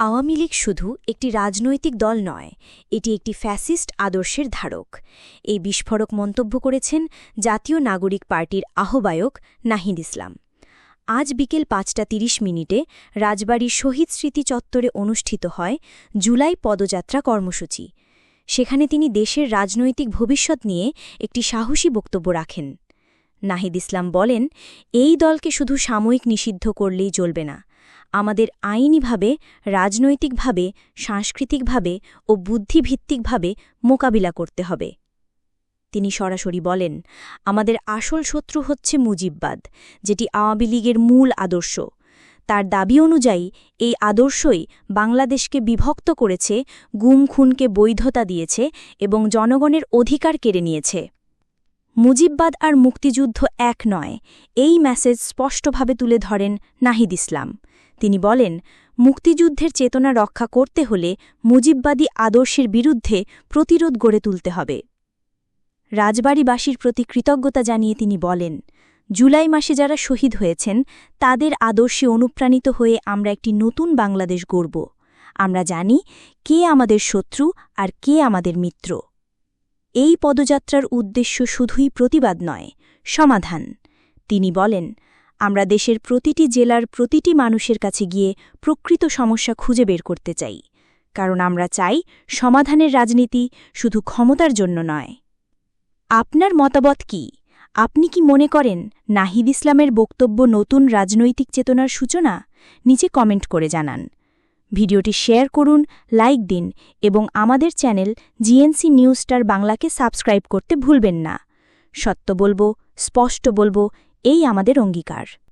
আওয়ামী লীগ শুধু একটি রাজনৈতিক দল নয়, এটি একটি ফ্যাসিস্ট আদর্শের ধারক। এই বিস্ফোরক মন্তব্য করেছেন জাতীয় নাগরিক পার্টির আহ্বায়ক নাহিদ ইসলাম। আজ বিকেল ৫টা ৩০ রাজবাড়ীর শহীদ স্মৃতি চত্বরে অনুষ্ঠিত হয় জুলাই পদযাত্রা কর্মসূচি। সেখানে তিনি দেশের রাজনৈতিক ভবিষ্যৎ নিয়ে একটি সাহসী বক্তব্য রাখেন। নাহিদ ইসলাম বলেন, এই দলকে শুধু সাময়িক নিষিদ্ধ করলেই চলবে না, আমাদের আইনিভাবে, রাজনৈতিকভাবে, সাংস্কৃতিকভাবে ও বুদ্ধিভিত্তিকভাবে মোকাবিলা করতে হবে। তিনি সরাসরি বলেন, আমাদের আসল শত্রু হচ্ছে মুজিববাদ, যেটি আওয়ামী লীগের মূল আদর্শ। তার দাবি অনুযায়ী এই আদর্শই বাংলাদেশকে বিভক্ত করেছে, গুম খুনকে বৈধতা দিয়েছে এবং জনগণের অধিকার কেড়ে নিয়েছে। মুজিববাদ আর মুক্তিযুদ্ধ এক নয়, এই মেসেজ স্পষ্টভাবে তুলে ধরেন নাহিদ ইসলাম। তিনি বলেন, মুক্তিযুদ্ধের চেতনা রক্ষা করতে হলে মুজিববাদী আদর্শের বিরুদ্ধে প্রতিরোধ গড়ে তুলতে হবে। রাজবাড়ীবাসীর প্রতি কৃতজ্ঞতা জানিয়ে তিনি বলেন, জুলাই মাসে যারা শহীদ হয়েছেন তাদের আদর্শে অনুপ্রাণিত হয়ে আমরা একটি নতুন বাংলাদেশ গড়ব। আমরা জানি কে আমাদের শত্রু আর কে আমাদের মিত্র। এই পদযাত্রার উদ্দেশ্য শুধুই প্রতিবাদ নয়, সমাধান। তিনি বলেন, আমরা দেশের প্রতিটি জেলার প্রতিটি মানুষের কাছে গিয়ে প্রকৃত সমস্যা খুঁজে বের করতে চাই, কারণ আমরা চাই সমাধানের রাজনীতি শুধু ক্ষমতার জন্য নয়। আপনার মতামত কি? আপনি কি মনে করেন নাহিদ ইসলামের বক্তব্য নতুন রাজনৈতিক চেতনার সূচনা? নিচে কমেন্ট করে জানান। ভিডিওটি শেয়ার করুন, লাইক দিন এবং আমাদের চ্যানেল জিএনসি নিউজ স্টার বাংলাকে সাবস্ক্রাইব করতে ভুলবেন না। সত্য বলবো, স্পষ্ট বলবো, এই আমাদের অঙ্গীকার।